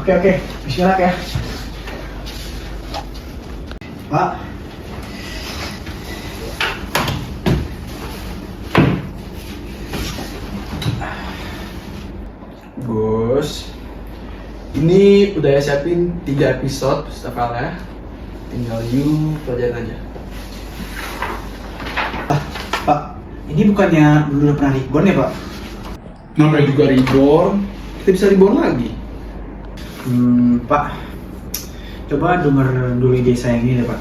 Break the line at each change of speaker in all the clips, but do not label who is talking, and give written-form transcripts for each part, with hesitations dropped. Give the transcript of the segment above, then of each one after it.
Oke, bismillah ya. Pak.
Gus, ini udah ya siapin 3 episode stafalnya. Tinggal you pelajarin aja.
Pak, ini bukannya dulu udah pernah reborn ya, Pak?
Namanya juga reborn, kita bisa reborn lagi.
Pak, coba denger dulu ide saya ini deh, Pak.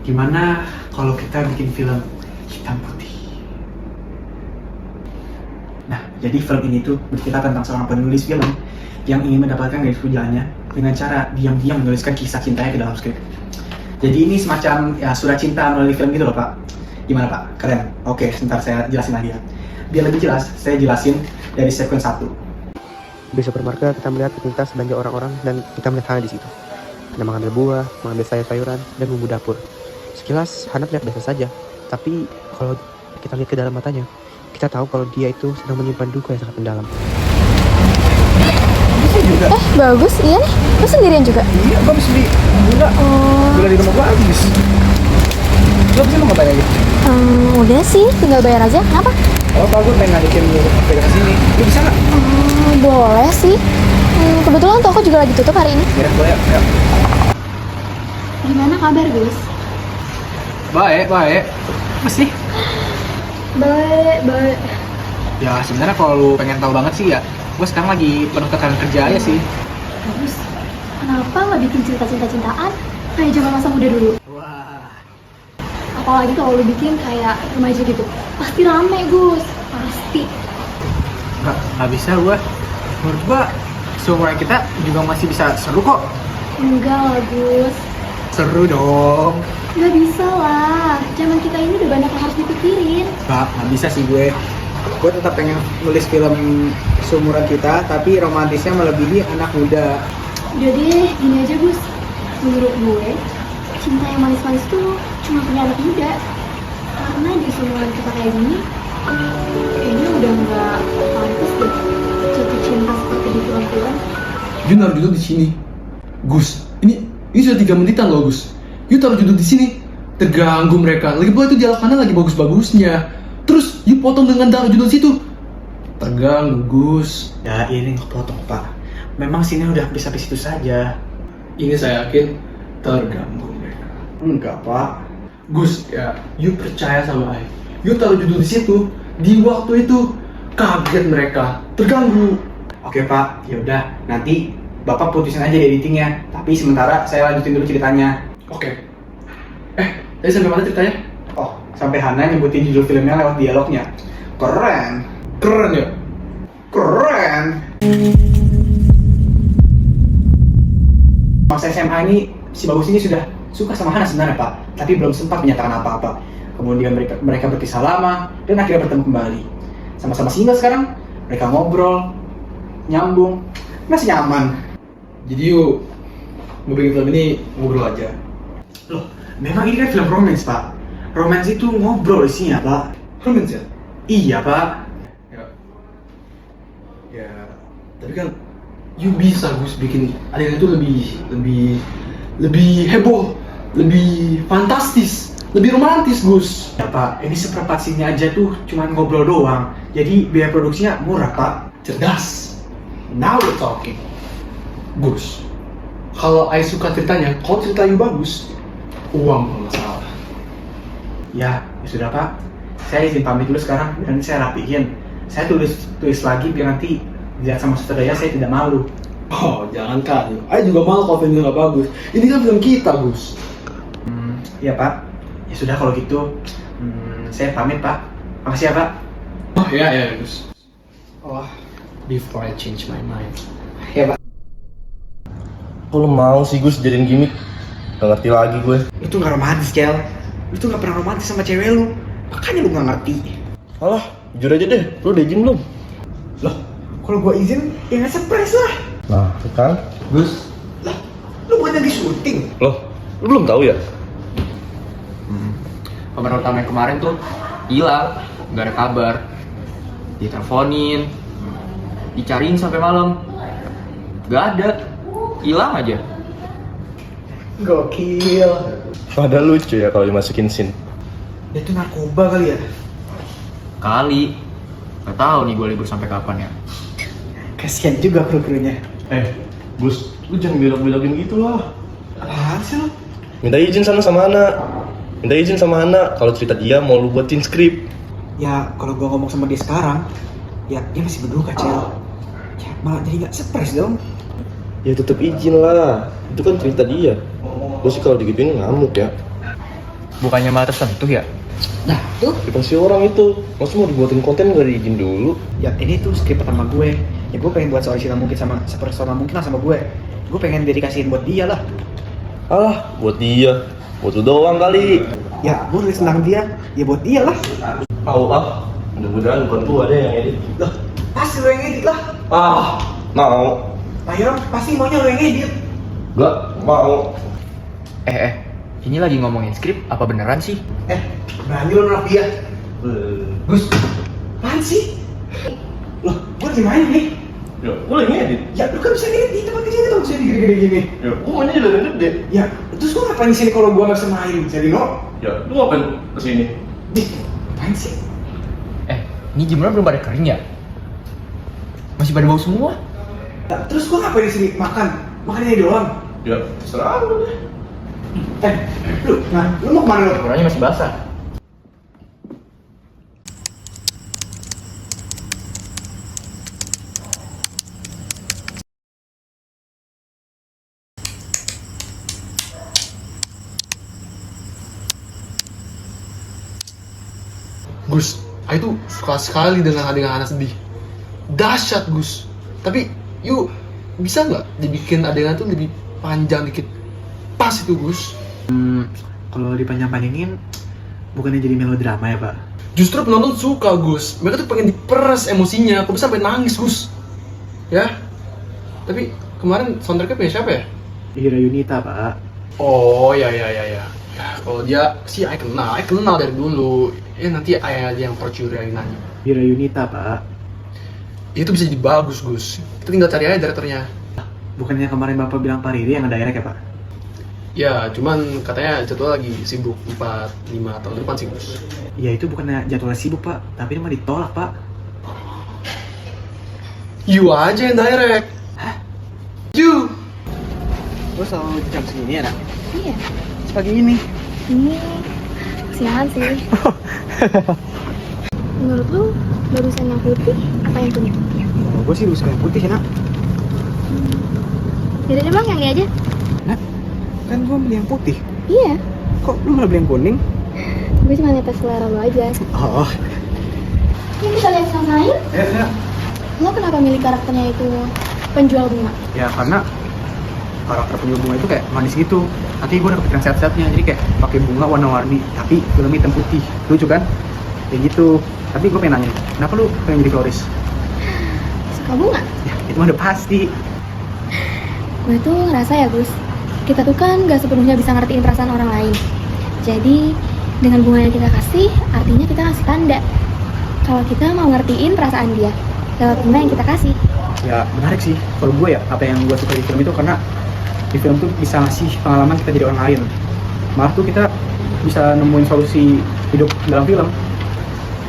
Gimana kalau kita bikin film hitam putih? Nah, jadi film ini tuh bercerita tentang seorang penulis film yang ingin mendapatkan garis pujaannya dengan cara diam-diam menuliskan kisah cintanya ke dalam skrip. Jadi ini semacam ya, surat cinta melalui film gitu loh, Pak. Gimana, Pak? Keren. Oke, sebentar saya jelasin lagi ya. Biar lebih jelas, saya jelasin dari sequence 1.
Di supermarket kita melihat aktivitas belanja orang-orang dan kita melihat Hana di situ. Dia mengambil buah, mengambil sayur-sayuran, dan bumbu dapur. Sekilas Hana terlihat biasa saja, tapi kalau kita lihat ke dalam matanya, kita tahu kalau dia itu sedang menyimpan duka yang sangat mendalam.
Bagus, iya nih. Lu sendirian juga?
Iya, gua habis beli gula. Gula di rumah gua habis. Lu bisa mau tanya gitu?
Udah sih, tinggal bayar aja. Kenapa?
Oh, Pak, gua pengen ngajakin lu ke sini. Lu bisa nggak?
Boleh sih. Kebetulan toko juga lagi tutup hari ini.
Ya, boleh. Ya.
Gimana kabar, Gus?
Baik. Apa sih?
Baik.
Ya, sebenarnya kalau lu pengen tahu banget sih ya, gua sekarang lagi penuh tekanan kerja aja sih.
Gus, kenapa nggak bikin cerita cinta-cintaan kayak zaman masa muda dulu?
Wah.
Apalagi kalau lu bikin kayak remaja gitu. Pasti rame, Gus. Pasti.
Nggak bisa gua. Menurut gua, seumuran kita juga masih bisa seru kok.
Enggak lah, Gus.
Seru dong.
Nggak bisa lah. Zaman kita ini udah banyak yang harus dipikirin.
Nggak bisa sih gue. Gue tetap pengen nulis film seumuran kita, tapi romantisnya melebihi anak muda.
Udah deh, gini aja, Gus. Menurut gue, cinta yang manis-manis tuh cuma punya anak muda. Karena di seumuran kita kayak gini, kayaknya udah nggak pantas deh jatuh cinta seperti di film-film.
You naruh judul di sini. Gus, ini sudah 3 menitan loh, Gus. You taruh judul di sini, terganggu mereka. Lagi pula itu dialog Hana lagi bagus-bagusnya. Terus you potong dengan taruh judul situ, terganggu, Gus.
Ya ini kepotong, Pak. Memang sini udah bisa sampai situ saja.
Ini saya yakin terganggu mereka.
Enggak, Pak.
Gus, ya, you percaya sama I. You taruh judul di situ, di waktu itu kaget mereka, terganggu.
Oke, Pak. Ya udah, nanti Bapak putusin aja editingnya. Tapi sementara saya lanjutin dulu ceritanya.
Oke. Tadi sampai mana ceritanya?
Oh, sampai Hana nyebutin judul filmnya lewat dialognya. Keren.
Keren ya?
Keren. Masa SMA ini si Bagus ini sudah suka sama Hana sebenarnya, Pak, tapi belum sempat menyatakan apa-apa. Kemudian mereka berpisah lama dan akhirnya bertemu kembali. Sama-sama single sekarang, mereka ngobrol, nyambung, masih nyaman.
Jadi you mau bikin film ini ngobrol aja.
Loh, memang ini kan film romance, Pak. Romance itu ngobrol isinya, Pak.
Romance ya?
Iya, Pak.
Ya, tapi kan you bisa, Gus, bikin adegan itu lebih heboh, lebih fantastis, lebih romantis, Gus.
Ya, Pak, ini seperempat scene aja tuh cuma ngobrol doang. Jadi biaya produksinya murah, Pak.
Cerdas. Now we're talking. Gus, kalau I suka ceritanya, kalau cerita you bagus, uang kalau nggak salah.
Ya sudah, Pak. Saya izin pamit dulu sekarang dan saya rapihin. Saya tulis lagi biar nanti dilihat sama sutradara saya tidak malu.
Oh, jangan kan. I juga malu kalau filmnya nggak bagus. Ini kan film kita, Gus.
Iya, Pak. Ya sudah kalau gitu. Saya pamit, Pak. Makasih ya, Pak.
Oh ya, Gus.
Oh,
Before I change my mind.
ya, Pak.
Kok lu mau sih Gus jadiin gimmick? Gak ngerti lagi gue.
Lu tuh nggak romantis, Cel. Lu tuh nggak pernah romantis sama cewek lu. Makanya lu nggak ngerti.
Alah, jujur aja deh, lu udah izin belum?
Loh, kalau gua izin, ya nggak surprise lah.
Nah, tuh kan, Gus.
Lah, lu bukan lagi syuting.
Loh, lu belum tahu ya?
Pemeran utama yang kemarin tuh hilang, nggak ada kabar. Diteleponin, dicariin sampai malam, Gak ada. Hilang aja.
Gokil.
Pada lucu ya kalau dimasukin scene.
Dia tuh narkoba kali ya?
Kali. Gak tahu nih gue libur sampai kapan ya.
Kasian juga kru-krunya.
Gus, lu jangan belok-belokin gitu lah.
Apaan sih lo?
Minta izin sama Hana. Kalau cerita dia mau lu buatin skrip.
Ya kalau gua ngomong sama dia sekarang, ya dia masih berduka Cel. Ya malah jadi gak surprise dong.
Ya tetep izin lah. Itu kan cerita dia. Gue sih kalau digituin ngamuk ya.
Bukannya malah tersentuh ya?
Nah tuh,
Ya pasti orang itu. Masa mau dibuatin konten gak diizin dulu?
ya ini tuh skrip pertama gue. Ya gue pengen buat seoriginal mungkin sama sepersonal mungkin lah sama gue. Gue pengen dedikasiin buat dia lah.
Alah, buat dia. Buat lu doang kali.
Ya gue nulis tentang dia, ya buat dia lah.
Mudah-mudahan bukan gua ada yang edit.
Loh, pasti lo yang edit lah.
Mau.
Ayo pasti maunya lo yang edit.
Gak mau.
Ini lagi ngomongin skrip, apa beneran sih?
Berani lo nolak dia. Gus, apaan sih? Loh, gue lagi main nih.
Ya, gua lagi ngedit.
Ya, lu kan bisa ngedit di tempat kecil dong, bisa gede-gede gini.
Ya, gua mainnya juga gede.
Ya, terus gue ngapain di sini kalau gue nggak bisa main? Jadi no?
Ya, lu ngapain kesini?
Apaan sih?
Ini jemuran belum pada kering ya? Masih pada bau semua?
Nah, terus gue ngapain di sini? Makan ini doang.
Ya, terserah lu deh.
Lu mau kemana lo?
Jemurannya masih basah.
Gus, aku tuh suka sekali dengan adegan Hana sedih. Dahsyat Gus. Tapi, yuk bisa nggak dibikin adegan tuh lebih panjang dikit? Pas itu Gus.
Kalau dipanjang-panjangin, bukannya jadi melodrama ya Pak?
Justru penonton suka Gus. Mereka tuh pengen diperas emosinya. Kok bisa sampai nangis Gus? Ya. Tapi kemarin soundtracknya punya siapa ya?
Hira Yunita Pak.
Oh ya. Ya kalau dia sih I kenal dari dulu. Ya nanti aja yang percurian nanya.
Hira Yunita Pak.
Itu bisa jadi bagus Gus. Kita tinggal cari aja direkturnya.
Bukannya kemarin Bapak bilang Pak Riri yang ngedirect ya Pak?
Ya, cuman katanya jadwal lagi sibuk 4-5 tahun depan sih Gus.
Ya itu bukannya jadwalnya sibuk Pak, tapi ini mah ditolak Pak.
You aja yang direct.
Hah?
You.
Lo selalu jam segini ya nak?
Iya,
Pagi ini.
ini kesiangan sih. Menurut lu, barusan yang putih apa yang kuning?
Oh, gue sih lebih suka yang putih ya nak.
Yaudah deh bang, yang ini aja.
Nak, kan gue beli yang putih.
Iya,
Kok lu malah beli yang kuning?
gue cuma ngetes selera lo aja.
Oh,
Lu bisa lihat sama lain?
ya.
Lo kenapa milih karakternya itu penjual bunga?
Ya karena karakter penjual bunga itu kayak manis gitu. Nanti gue udah kepikiran set-setnya, jadi kayak pakai bunga warna-warni, tapi film hitam putih. Lucu kan? Kayak gitu. Tapi gue pengen nanya, kenapa lu pengen jadi floris?
Suka bunga?
Ya, itu mah udah pasti.
Gue tuh ngerasa ya Gus, kita tuh kan gak sepenuhnya bisa ngertiin perasaan orang lain. Jadi dengan bunga yang kita kasih, artinya kita kasih tanda kalau kita mau ngertiin perasaan dia lewat bunga yang kita kasih.
Ya menarik sih. Kalau gue ya, apa yang gue suka di film itu karena di film tuh bisa ngasih pengalaman kita jadi orang lain. Malah tuh kita bisa nemuin solusi hidup dalam film.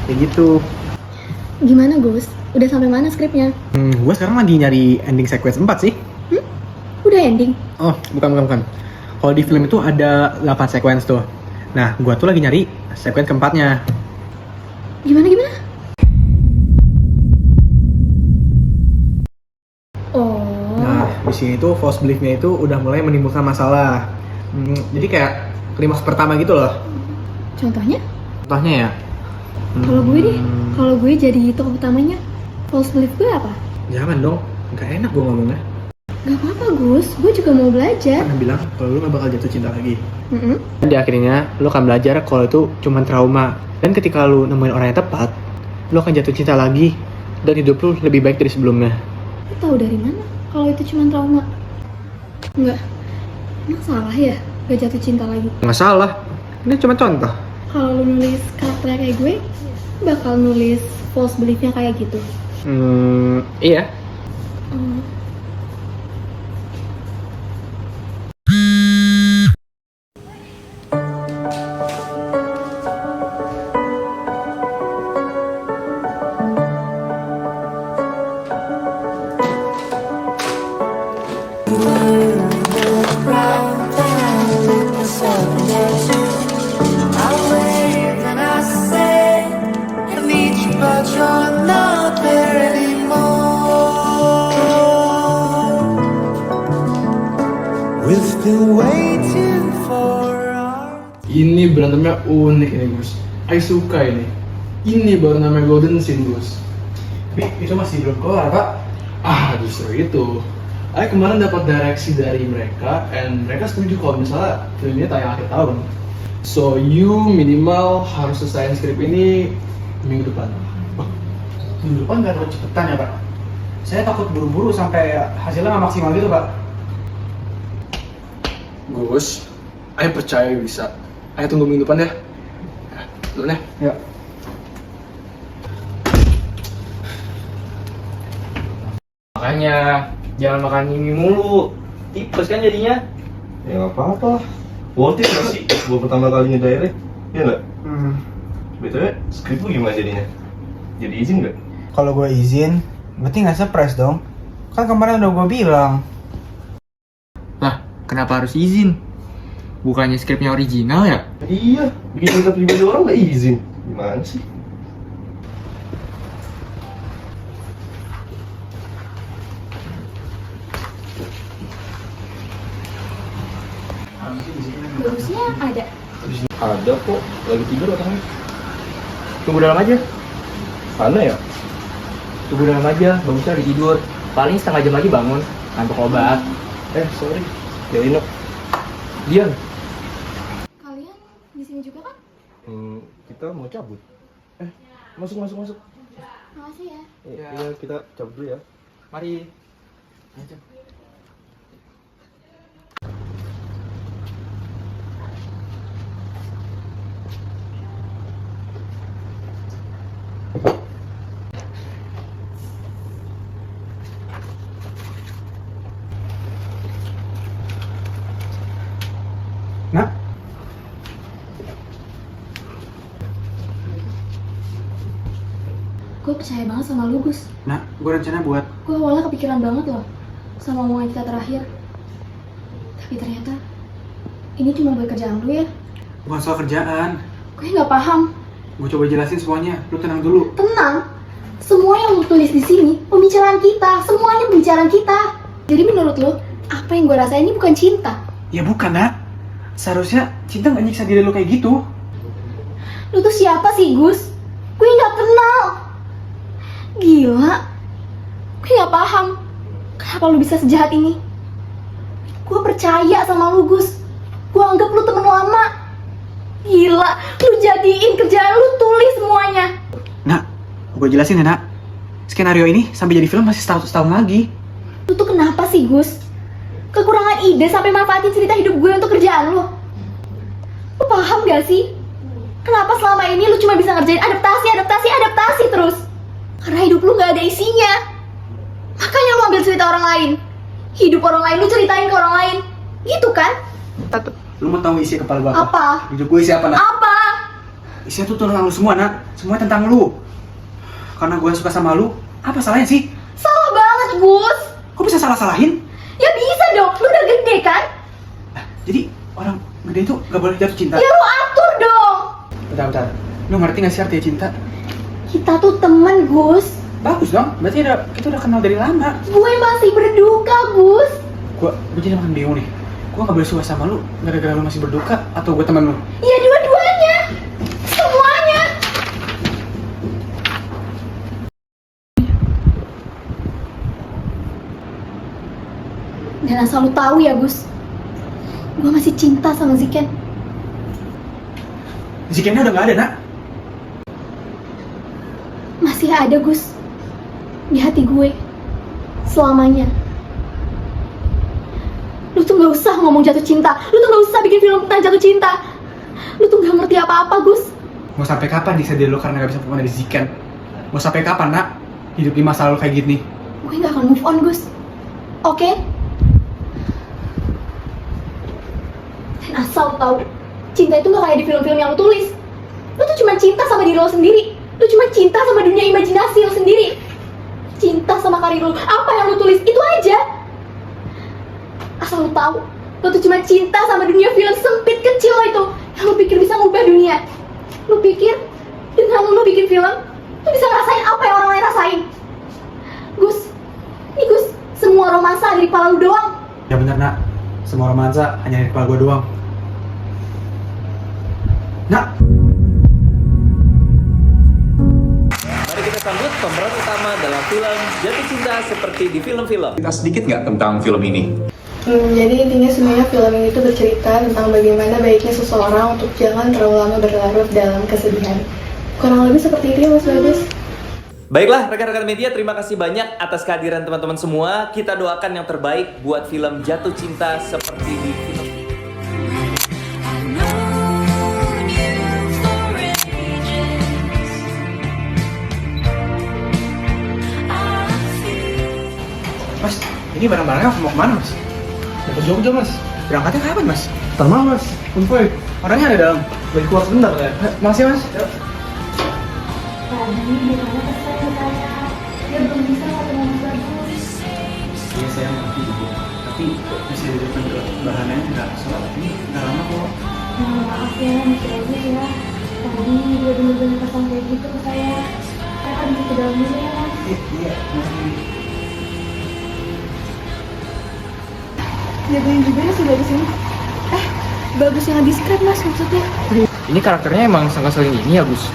Kayak gitu.
Gimana Gus? Udah sampai mana skripnya?
Gue sekarang lagi nyari ending sequence 4 sih.
Udah ending?
Oh, bukan. Kalau di film itu ada 8 sequence tuh. Nah, gue tuh lagi nyari sequence keempatnya.
Gimana? Oh,
Nah, di sini tuh false belief-nya itu udah mulai menimbulkan masalah. Jadi kayak klimaks pertama gitu loh.
contohnya?
Contohnya ya.
Kalau gue deh, kalau gue jadi tokoh utamanya, false belief gue apa?
Jangan dong, nggak enak gue ngomongnya.
Gak apa-apa Gus, gue juga mau belajar.
Kan bilang kalau lu nggak bakal jatuh cinta lagi.
Mm-mm.
Dan di akhirnya lu akan belajar kalau itu cuma trauma. Dan ketika lu nemuin orang yang tepat, lu akan jatuh cinta lagi dan hidup lu lebih baik dari sebelumnya.
Lo tahu dari mana kalau itu cuma trauma? Enggak, emang salah ya gak jatuh cinta lagi?
Nggak salah, ini cuma contoh.
Kalau lu nulis karakternya kayak gue, bakal nulis false belief-nya kayak gitu.
Iya.
Hmm.
Ini berantemnya unik nih Gus. I suka ini. Ini baru namanya golden scene Gus.
Tapi itu masih belum keluar, Pak.
Justru itu. Aku kemarin dapat direksi dari mereka, and mereka setuju kalau misalnya film ini tayang akhir tahun. So you minimal harus selesai skrip ini minggu depan.
Minggu depan nggak terlalu cepetan ya, Pak. Saya takut buru-buru sampai hasilnya nggak maksimal gitu, Pak.
Gus, ayo percaya bisa. Ayo tunggu minggu depan ya. Dulu ya.
Ya.
Makanya jangan makan mie mulu. Tipes kan jadinya.
Ya nggak apa-apa. Worth it nggak sih buat pertama kali ngedirect? Iya nggak? BTW, skrip lu gimana jadinya? Jadi izin nggak?
Kalau gue izin, berarti nggak surprise dong. Kan kemarin udah gue bilang.
Lah, kenapa harus izin? Bukannya skripnya original ya?
Iya, bikin cerita pribadi orang nggak izin. Gimana sih?
Bagusnya ada.
Ada kok, lagi tidur orangnya.
Tunggu dalam aja.
Mana ya?
Tunggu dalam aja, bagusnya lagi tidur. Paling setengah jam lagi bangun. Ngantuk obat.
Sorry. Ya Ino.
Diam.
Kalian di sini juga kan?
Kita mau cabut. Masuk.
Makasih ya.
Iya, kita cabut dulu ya.
Mari.
Nak,
Gue percaya banget sama lu, Gus.
Nak, gue rencana buat
Gue awalnya kepikiran banget loh sama omongan kita terakhir. Tapi ternyata ini cuma buat kerjaan lu ya.
bukan soal kerjaan.
Gue nggak paham.
Gue coba jelasin semuanya. Lu tenang dulu.
Tenang. Semua yang lu tulis di sini pembicaraan kita. Semuanya pembicaraan kita. Jadi menurut lu, apa yang gue rasain ini bukan cinta?
Ya bukan, Nak. Seharusnya cinta nggak nyiksa diri lu kayak gitu.
Lu tuh siapa sih, Gus? Gue nggak kenal. Gila. Gue nggak paham. Kenapa lu bisa sejahat ini? Gue percaya sama lu, Gus. Gue anggap lu temen lama. Gila, lu jadiin kerjaan lu tulis semuanya.
Nak, gue jelasin ya, Nak. Skenario ini sampai jadi film masih setahun lagi.
Lu tuh kenapa sih, Gus? Kekurangan ide sampai manfaatin cerita hidup gue untuk kerjaan lu. Lu paham gak sih? Kenapa selama ini lu cuma bisa ngerjain adaptasi terus? Karena hidup lu gak ada isinya. Makanya lu ambil cerita orang lain. Hidup orang lain lu ceritain ke orang lain. Gitu kan?
Lu mau tahu isi kepala gue apa?
Apa?
Hidup gue isi apa, Nak?
Apa?
Isinya tuh tentang lu semua, Nak. Semuanya tentang lu. Karena gue suka sama lu, apa salahnya sih?
Salah banget, Gus.
Kok bisa salah-salahin?
Ya bisa dong, lu udah gede kan?
Jadi orang gede itu gak boleh jatuh cinta.
Ya lu atur dong.
Bentar. Lu ngerti gak sih artinya cinta?
Kita tuh temen, Gus.
Bagus dong, berarti kita udah kenal dari lama.
Gue masih berduka, Gus.
Gue jadi makin bingung nih. Gue gak boleh suka sama lu gara-gara lu masih berduka atau gue temen lu?
Ya dua-duanya. Semuanya. Dan asal lu tahu ya, Gus. Gue masih cinta sama Ziken.
Zikennya udah gak ada, Nak.
Masih ada, Gus. Di hati gue. Selamanya. Lu tuh gak usah ngomong jatuh cinta. Lu tuh gak usah bikin film tentang jatuh cinta. Lu tuh gak ngerti apa-apa, Gus.
Mau sampai kapan disadar lu karena gak bisa move on dari Ziken? Mau sampai kapan, Nak? Hidup di masa lalu kayak gini.
Gue gak akan move on, Gus. Oke? Dan asal tahu, cinta itu gak kayak di film-film yang lu tulis. Lu tuh cuma cinta sama diri lo sendiri. Lu cuma cinta sama dunia imajinasi lo sendiri. Cinta sama karir lu. Apa yang lu tulis, itu aja. Asal lu tahu, lu tuh cuma cinta sama dunia film sempit kecil lo itu. Yang lu pikir bisa ngubah dunia. Lu pikir dengan lu bikin film, lu bisa ngerasain apa yang orang lain rasain. Gus, semua romansa ada di kepala lu doang.
Ya bener nak, semua romansa hanya di kepala gue doang. Nak,
Mari kita sambut pemeran utama dalam film Jatuh Cinta seperti di film-film.
Cerita sedikit nggak tentang film ini?
Jadi intinya sebenarnya film ini tuh bercerita tentang bagaimana baiknya seseorang untuk jangan terlalu lama berlarut dalam kesedihan. Kurang lebih seperti itu ya Mas Bagus.
Baiklah rekan-rekan media, terima kasih banyak atas kehadiran teman-teman semua. Kita doakan yang terbaik buat film Jatuh Cinta seperti di film.
Mas, ini barang-barangnya mau kemana Mas?
Ya ke Jogja Mas.
Berangkatnya kapan Mas?
Tama Mas, konvoy.
Orangnya ada dalam.
Lagi keluar sebentar ya.
Makasih Mas.
Tadi gimana pesan saya? Dia belum bisa ketemu Mas Bagus.
Iya saya ngerti juga. Tapi bisa diberikan ke bahannya nggak soal ini nggak lama kok.
Maaf ya Mas Bagus ya. Tadi dia bener-bener pesan kayak gitu ke saya. Saya kan bisa ke dalam dulu ya Mas.
Iya, makasih.
Jagain juga ya si Bagus ini. Bagus yang di script Mas maksudnya.
Ini karakternya emang ngeselin ini ya, Gus?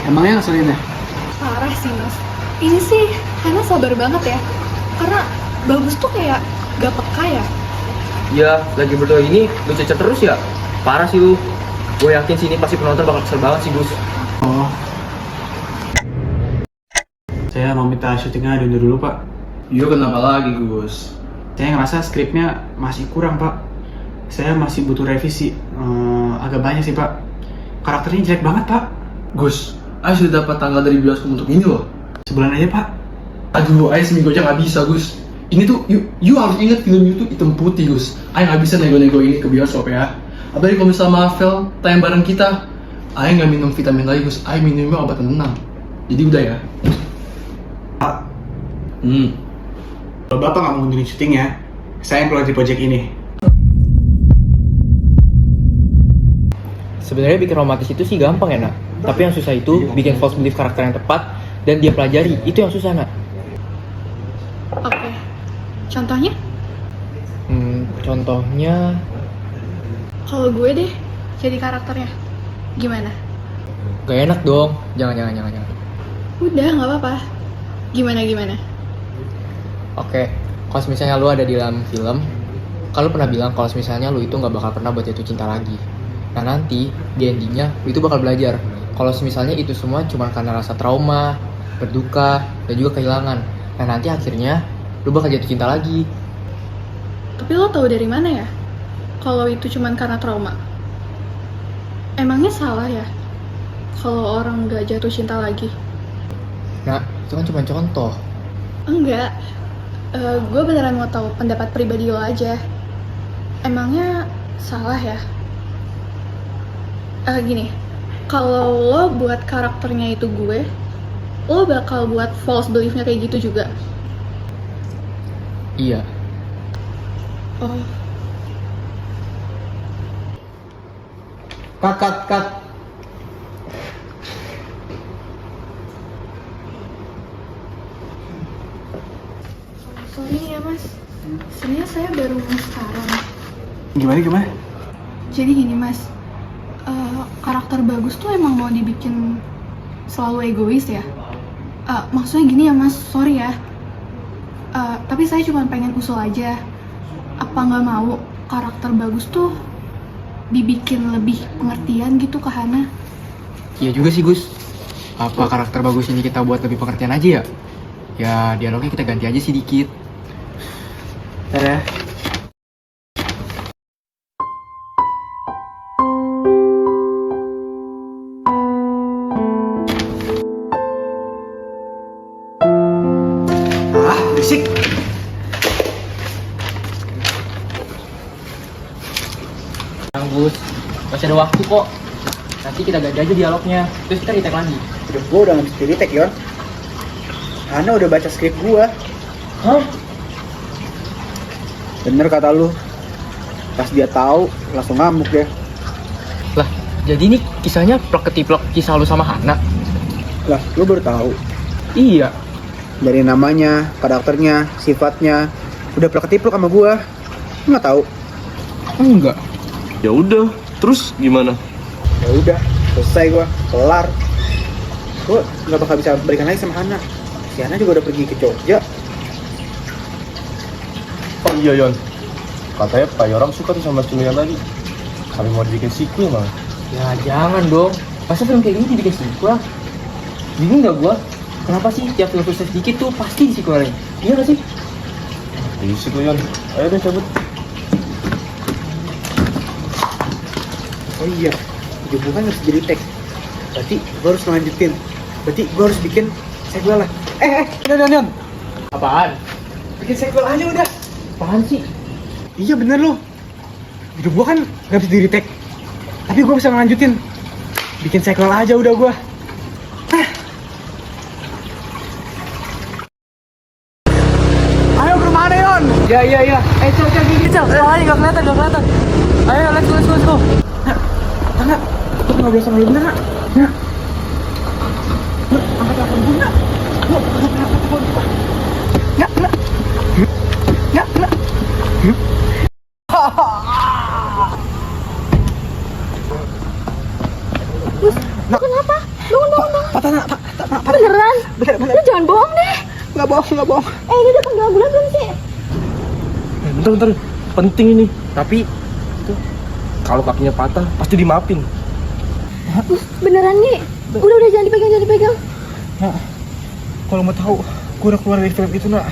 Emangnya ngeselin ya?
Parah sih Mas. Ini sih Hana sabar banget ya. Karena Bagus tuh kayak gak peka ya.
Ya, lagi berdua ini lu cecer terus ya? Parah sih lu. Gue yakin sih ini pasti penonton bakal kesel banget sih, Gus.
Oh. Saya mau minta syutingnya diundur dulu Pak.
Yo kenapa lagi Gus?
Saya ngerasa skripnya masih kurang Pak. Saya masih butuh revisi. Agak banyak sih Pak. Karakternya jelek banget Pak.
Gus, Ais sudah dapat tanggal dari bioskop untuk ini loh.
Sebulan aja Pak.
Aduh, Ais seminggu aja nggak bisa Gus. Ini tuh, you harus ingat film itu hitam putih Gus. Ais nggak bisa nego-nego ini ke bioskop ya. Apalagi kalau misalnya Marvel tayang bareng kita, Ais nggak minum vitamin lagi Gus. Ais minumnya obat penenang. Jadi udah ya.
Pak. Kalau Bapak nggak mau ngundurin syutingnya, saya yang keluar dari project ini.
Sebenarnya bikin romantis itu sih gampang ya, Nak. Tapi yang susah itu bikin false belief karakter yang tepat dan dia pelajari. Itu yang susah, Nak.
Oke. Contohnya?
Contohnya
Kalau gue deh jadi karakternya. Gimana?
gak enak dong. Jangan.
Udah, nggak apa-apa. Gimana?
Oke, kalau misalnya lu ada di dalam film, kalau pernah bilang kalau misalnya lu itu nggak bakal pernah buat jatuh cinta lagi. Nah nanti di endingnya lu itu bakal belajar kalau misalnya itu semua cuma karena rasa trauma, berduka, dan juga kehilangan. Nah nanti akhirnya lu bakal jatuh cinta lagi.
Tapi lo tahu dari mana ya? Kalau itu cuma karena trauma. Emangnya salah ya? Kalau orang nggak jatuh cinta lagi?
Nah itu kan cuma contoh.
Enggak. Gue beneran mau tahu pendapat pribadi lo aja. Emangnya salah ya? Gini, kalau lo buat karakternya itu gue, lo bakal buat false belief-nya kayak gitu juga?
Iya.
Oh.
Cut.
Sorry ya mas, sebenarnya saya baru mau sekarang.
Gimana?
Jadi gini mas, karakter Bagus tuh emang mau dibikin selalu egois ya? Maksudnya gini ya mas, sorry ya. Tapi saya cuma pengen usul aja. Apa nggak mau karakter Bagus tuh dibikin lebih pengertian gitu ke Hana?
Iya juga sih Gus. Apa karakter Bagus ini kita buat lebih pengertian aja ya? Ya dialognya kita ganti aja sih dikit.
Ntar ya. Berisik.
Gus, masih ada waktu kok. Nanti kita ganti aja dialognya, terus kita retake lagi.
Gue udah nggak bisa di-retake, Yon. Hana udah baca skrip gue.
Hah?
Bener kata lu. Pas dia tahu langsung ngamuk deh.
Lah, jadi ini kisahnya plek ketiplek kisah lu sama Hana?
Lah, lu baru tahu.
Iya.
Dari namanya, karakternya, sifatnya, udah plek-ketiplek sama gua. Lu nggak tahu?
Enggak.
Ya udah, terus gimana?
Ya udah, selesai gua, kelar. Gua nggak bakal bisa balikan lagi sama Hana. Si Hana juga udah pergi ke Jogja.
Oh iya Yon, katanya Pak Yoram suka tuh sama cewek yang tadi. Kami mau dibikin sequel malah.
Ya jangan dong. Masa film kayak gini dibikin sequel? Bingung gak gua? Kenapa sih tiap film sukses dikit tuh pasti di sequelin? Iya gak sih?
Berisik lu Yon, ayo deh cabut.
Oh iya, video bukan harus jadi tag. Berarti gua harus lanjutin. Berarti gua harus bikin sequel lah. Yon.
Apaan?
Bikin sequel aja udah.
Apaan sih?
Iya bener loh. Video gua kan gak bisa di retake. Tapi gua bisa ngelanjutin. Bikin sequel aja udah gua. Ayo ke mana Yon?
Ya. Cel, gini Cel. Lagi gak kelihatan. Ayo, let's go.
Nak, aku ngobrol sama lu bener nak. Nak, angkat telepon gue nak. Angkat telepon gue. Nak.
Kenapa? Bangun.
Patah nak.
Beneran?
Bener.
Lu jangan bohong deh.
Nggak bohong.
Ini udah tanggal bulan belum sih?
Bentar, penting ini. Tapi itu kalau kakinya patah pasti dimaafin.
Beneran nih? Udah jangan dipegang.
Nak, kalau mau tahu, gue udah keluar dari film itu nak.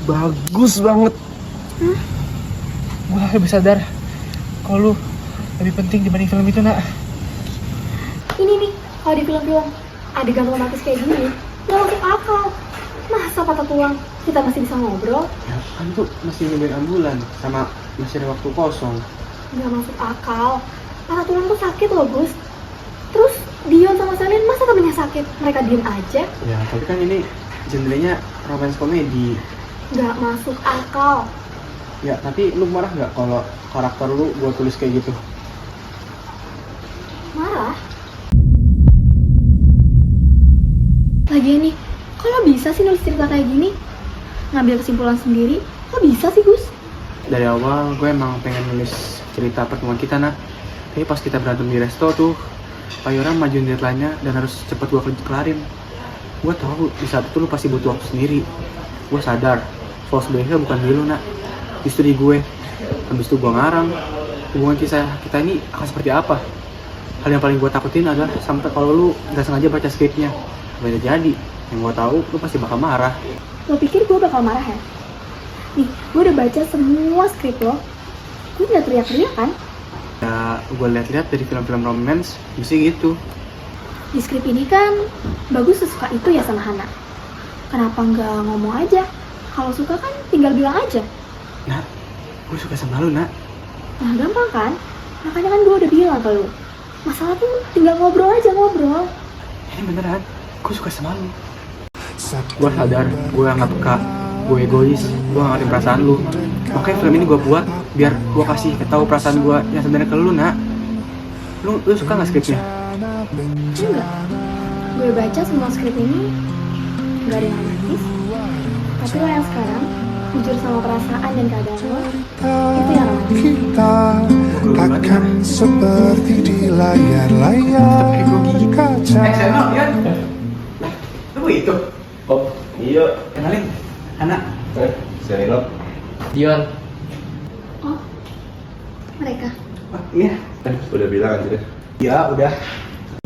Bagus banget.
Gue lebih sadar kalau lu lebih penting dibanding film itu nak.
Ini nih, kalau di film-film adegan romantis kayak gini, gak masuk akal. Masa patah tulang kita masih bisa ngobrol?
Ya kan tuh masih nungguin ambulan sama masih ada waktu kosong.
Gak masuk akal. Patah tulang tuh sakit loh Gus. Terus Dion sama Selin masa temennya sakit? Mereka diem aja?
Ya tapi kan ini genrenya romance komedi.
Gak masuk akal.
Ya tapi lu marah nggak kalau karakter lu gua tulis kayak gitu?
Marah? Lagian nih, kok lo bisa sih nulis cerita kayak gini? Ngambil kesimpulan sendiri? Kok bisa sih Gus?
Dari awal gue emang pengen nulis cerita pertemuan kita nak. Tapi pas kita berantem di resto tuh, Pak Yoram majuin deadline-nya dan harus cepet gue kelarin. Gue tahu di saat itu lu pasti butuh waktu sendiri. Gue sadar, false behavior bukan di lu nak, justru di gue. Habis itu gue ngarang, hubungan kisah kita ini akan seperti apa. Hal yang paling gue takutin adalah sampai kalau lu gak sengaja baca skripnya. Beda jadi, yang gue tahu lu pasti bakal marah.
Lo pikir gue bakal marah ya? Nih, gue udah baca semua skrip lo. Gue gak teriak-teriak kan?
Ya, gue lihat-lihat dari film-film romance, mesti gitu.
Di skrip ini kan, Bagus suka itu ya sama Hana. Kenapa nggak ngomong aja? Kalau suka kan tinggal bilang aja.
Nak, gue suka sama lu nak.
Nah gampang kan? Makanya kan gue udah bilang ke lu. Masalah tuh tinggal ngobrol aja, ngobrol.
Ini beneran, gue suka sama lu. Gue sadar, gue gak peka, gue egois, gue gak ngerti perasaan lu. Makanya film ini gue buat biar gue kasih tahu perasaan gue yang sebenarnya ke lu nak. Lu suka gak skripnya?
Enggak. Gue baca semua skrip ini, gak ada yang romantis. Tapi lo yang sekarang, jujur sama perasaan dan keadaan lo, itu yang romantis.
Kita akan seperti di layar-layar kaca.
Seno, Ian. Lu itu?
Oh iya.
Kenalin, Hana.
Selina.
Dion.
Oh, mereka.
Oh, iya.
Udah bilang kan tidak?
Ya, udah.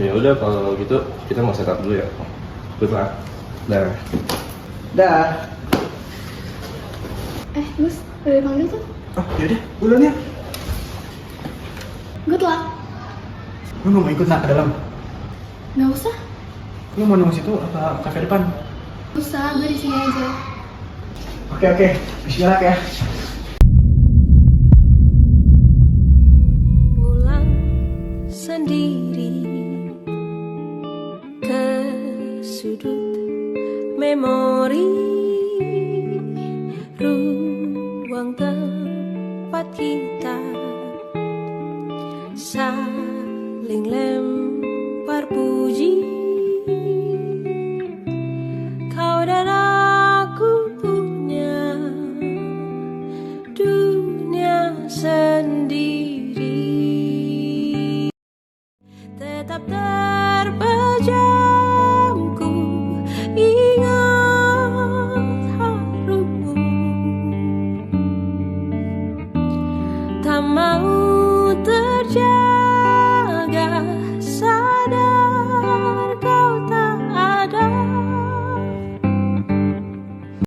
Ya udah kalau gitu kita mau setup dulu ya. Good luck. Dah.
Dah.
Gus, udah dipanggil tuh.
Oh, yaudah, duluan ya.
Good luck.
Lu gak mau ikut nak ke dalam?
Gak usah.
Lu mau nunggu situ apa kafe depan?
Gak usah, gue di sini aja.
Oke. Bismillah ya.
Ngulang sendiri ke sudut memori ruang tempat kita.